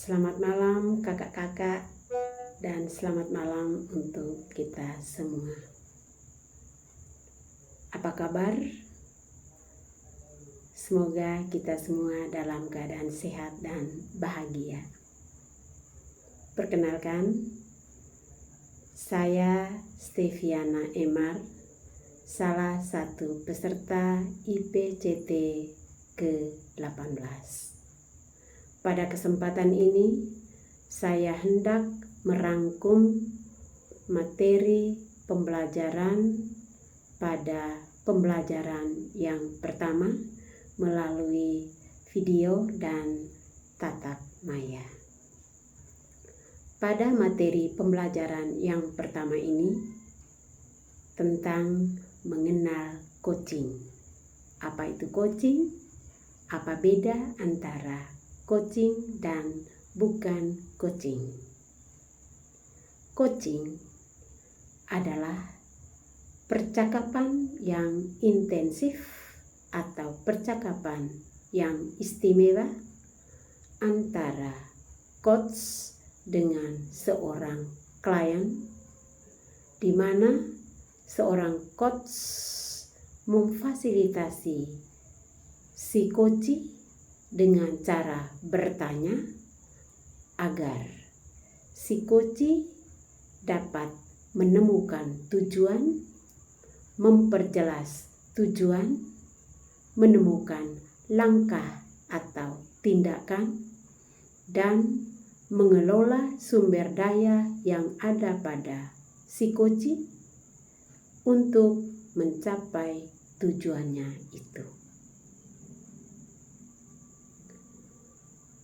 Selamat malam kakak-kakak dan selamat malam untuk kita semua. Apa kabar? Semoga kita semua dalam keadaan sehat dan bahagia. Perkenalkan, saya Steviana Emar, salah satu peserta IPCT ke-18. Pada kesempatan ini, saya hendak merangkum materi pembelajaran pada pembelajaran yang pertama melalui video dan tatap maya. Pada materi pembelajaran yang pertama ini tentang mengenal coaching. Apa itu coaching? Apa beda antara coaching dan bukan coaching? Coaching adalah percakapan yang intensif atau percakapan yang istimewa antara coach dengan seorang klien, di mana seorang coach memfasilitasi si coach dengan cara bertanya agar si coach dapat menemukan tujuan, memperjelas tujuan, menemukan langkah atau tindakan, dan mengelola sumber daya yang ada pada si coach untuk mencapai tujuannya itu.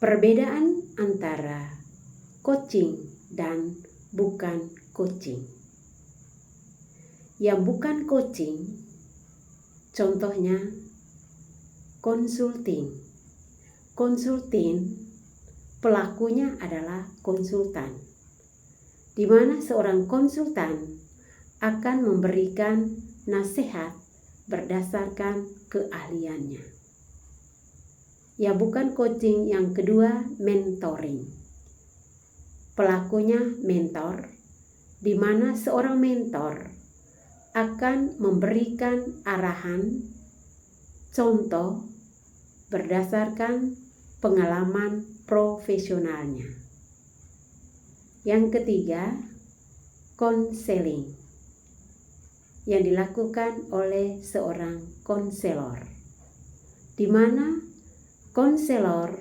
Perbedaan antara coaching dan bukan coaching. Yang bukan coaching, contohnya consulting. Consulting, pelakunya adalah konsultan, di mana seorang konsultan akan memberikan nasihat berdasarkan keahliannya. Ya, bukan coaching yang kedua, mentoring. Pelakunya mentor, di mana seorang mentor akan memberikan arahan, contoh berdasarkan pengalaman profesionalnya. Yang ketiga, konseling, yang dilakukan oleh seorang konselor, di mana konselor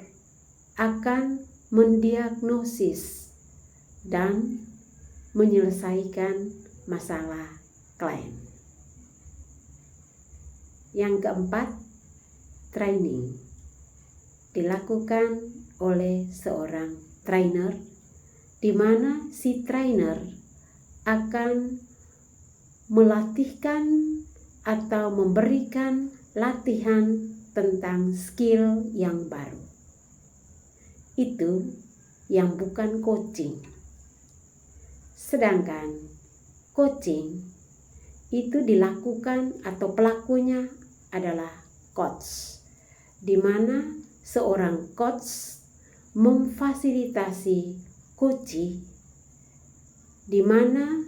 akan mendiagnosis dan menyelesaikan masalah klien. Yang keempat, training, dilakukan oleh seorang trainer, di mana si trainer akan melatihkan atau memberikan latihan tentang skill yang baru. Itu yang bukan coaching. Sedangkan coaching itu dilakukan atau pelakunya adalah coach, di mana seorang coach memfasilitasi coach, di mana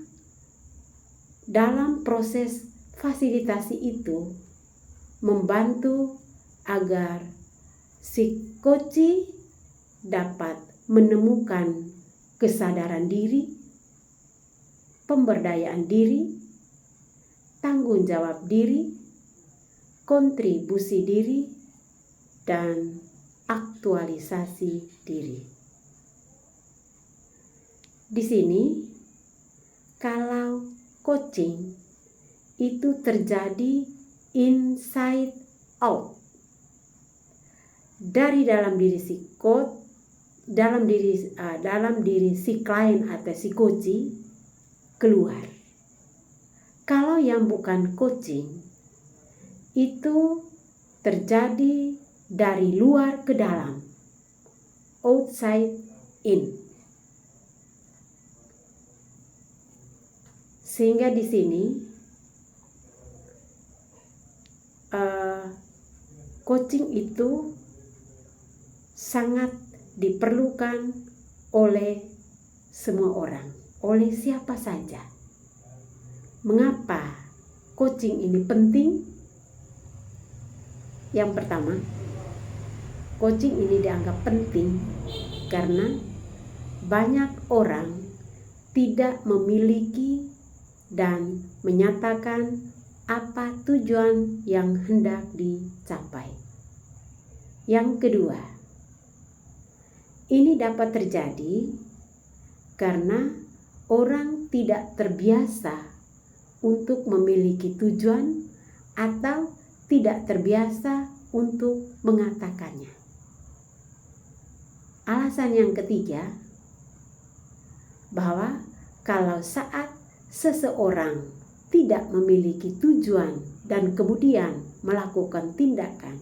dalam proses fasilitasi itu membantu agar si coach dapat menemukan kesadaran diri, pemberdayaan diri, tanggung jawab diri, kontribusi diri, dan aktualisasi diri. Di sini, kalau coaching itu terjadi inside out, dari dalam diri si coach, dalam diri si klien atau si coach keluar. Kalau yang bukan coaching itu terjadi dari luar ke dalam, outside in. Sehingga di sini coaching itu sangat diperlukan oleh semua orang, oleh siapa saja. Mengapa coaching ini penting? Yang pertama, coaching ini dianggap penting karena banyak orang tidak memiliki dan menyatakan apa tujuan yang hendak dicapai. Yang kedua, ini dapat terjadi karena orang tidak terbiasa untuk memiliki tujuan atau tidak terbiasa untuk mengatakannya. Alasan yang ketiga, bahwa kalau saat seseorang tidak memiliki tujuan dan kemudian melakukan tindakan,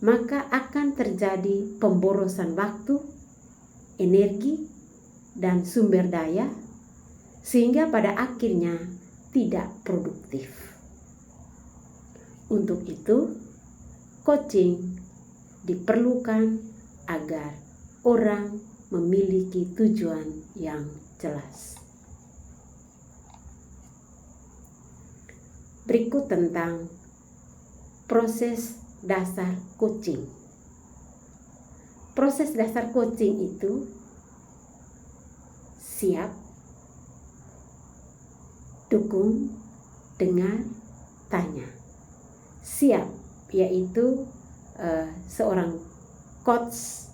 maka akan terjadi pemborosan waktu, energi, dan sumber daya, sehingga pada akhirnya tidak produktif. Untuk itu, coaching diperlukan agar orang memiliki tujuan yang jelas. Berikut tentang proses dasar coaching. Proses dasar coaching itu siap, dukung, dengar, tanya. Siap yaitu seorang coach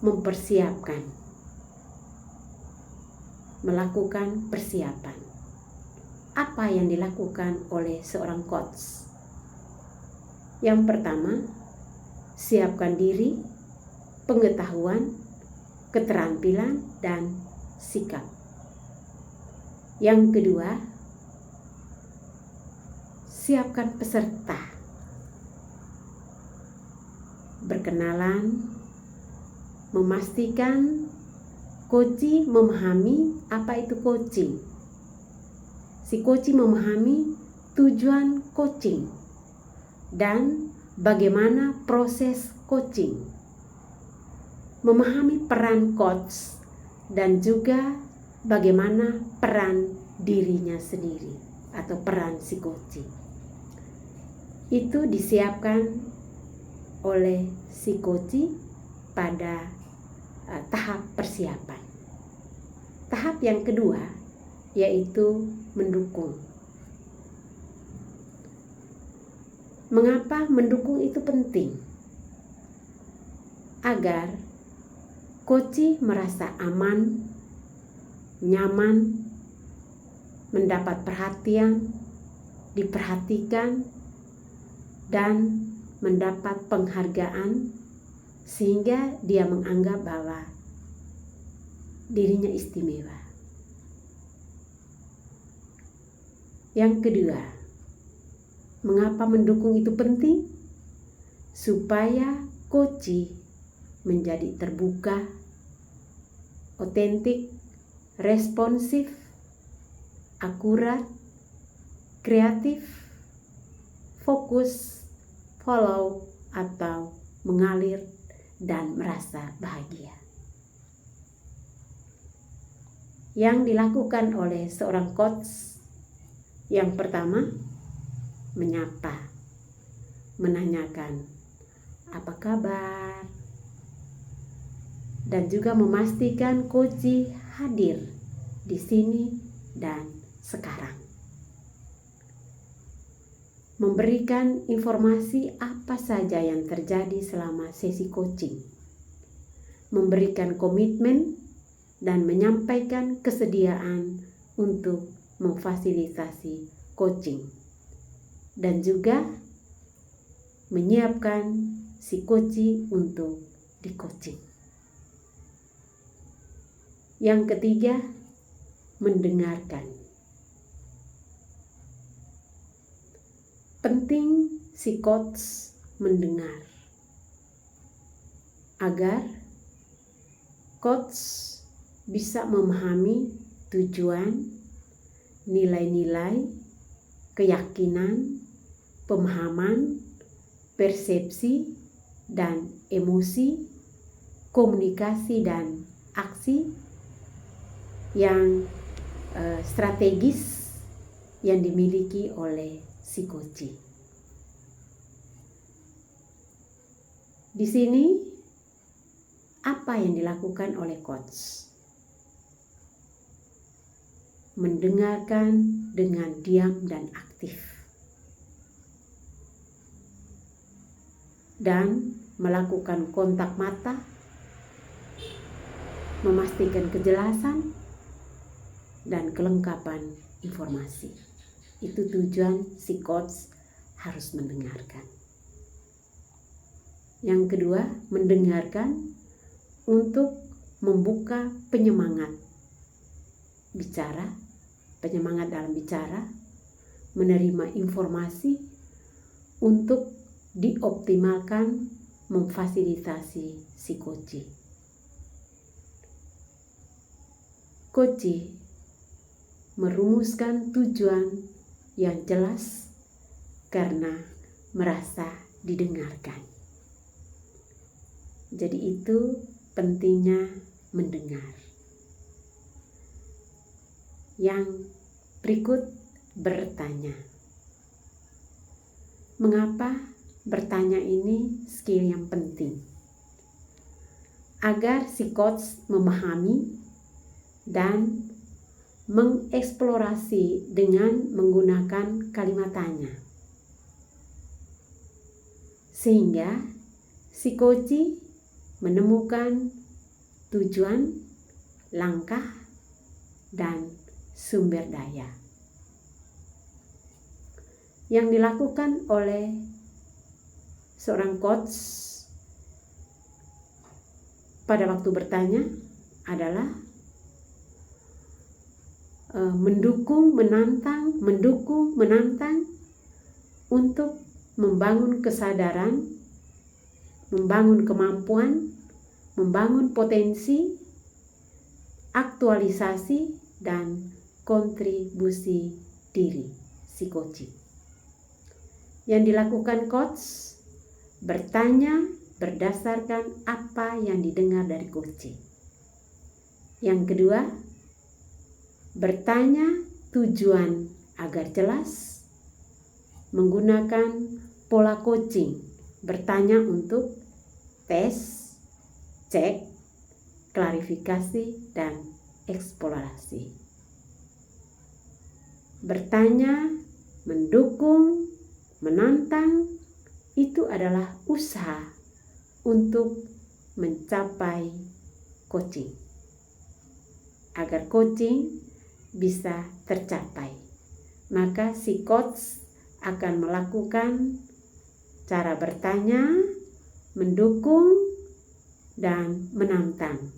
mempersiapkan, melakukan persiapan. Apa yang dilakukan oleh seorang coach? Yang pertama, siapkan diri, pengetahuan, keterampilan, dan sikap. Yang kedua, siapkan peserta. Berkenalan, memastikan coach memahami apa itu coaching. Si coach memahami tujuan coaching dan bagaimana proses coaching. Memahami peran coach dan juga bagaimana peran dirinya sendiri atau peran si coach. Itu disiapkan oleh si coach pada tahap persiapan. Tahap yang kedua yaitu mendukung. Mengapa mendukung itu penting? Agar coach merasa aman, nyaman, mendapat perhatian, diperhatikan, dan mendapat penghargaan, sehingga dia menganggap bahwa dirinya istimewa. Yang kedua, mengapa mendukung itu penting? Supaya coach menjadi terbuka, otentik, responsif, akurat, kreatif, fokus, follow, atau mengalir dan merasa bahagia. Yang dilakukan oleh seorang coach, yang pertama, menyapa, menanyakan apa kabar, dan juga memastikan coach hadir di sini dan sekarang. Memberikan informasi apa saja yang terjadi selama sesi coaching. Memberikan komitmen dan menyampaikan kesediaan untuk memfasilitasi coaching. Dan juga menyiapkan si coach untuk di coaching. Yang ketiga, mendengarkan. Penting si coach mendengar agar coach bisa memahami tujuan, nilai-nilai, keyakinan, pemahaman, persepsi, dan emosi komunikasi dan aksi yang strategis yang dimiliki oleh si coach. Di sini apa yang dilakukan oleh coach? Mendengarkan dengan diam dan aktif, dan melakukan kontak mata, memastikan kejelasan dan kelengkapan informasi. Itu tujuan si coach harus mendengarkan. Yang kedua, mendengarkan untuk membuka penyemangat bicara, penyemangat dalam bicara, menerima informasi untuk dioptimalkan, memfasilitasi si coach. Coach merumuskan tujuan yang jelas karena merasa didengarkan. Jadi itu pentingnya mendengar. Yang berikut, bertanya. Mengapa bertanya ini skill yang penting? Agar si coach memahami dan mengeksplorasi dengan menggunakan kalimat tanya. Sehingga si coach menemukan tujuan, langkah, dan sumber daya yang dilakukan oleh seorang coach pada waktu bertanya adalah mendukung, menantang untuk membangun kesadaran, membangun kemampuan, membangun potensi, aktualisasi, dan kontribusi diri si coach. Yang dilakukan coach bertanya berdasarkan apa yang didengar dari coach. Yang kedua, bertanya tujuan agar jelas, menggunakan pola coaching, bertanya untuk tes, cek, klarifikasi, dan eksplorasi. Bertanya, mendukung, menantang, itu adalah usaha untuk mencapai coaching. Agar coaching bisa tercapai, maka si coach akan melakukan cara bertanya, mendukung, dan menantang.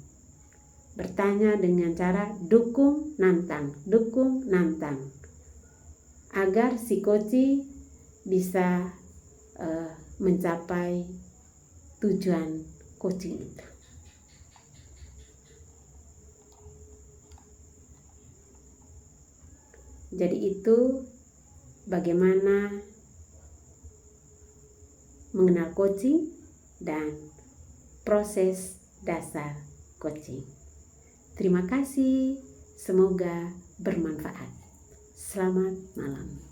Bertanya dengan cara dukung, nantang, agar si coach bisa mencapai tujuan coaching itu. Jadi itu bagaimana mengenal coaching dan proses dasar coaching. Terima kasih, semoga bermanfaat. Selamat malam.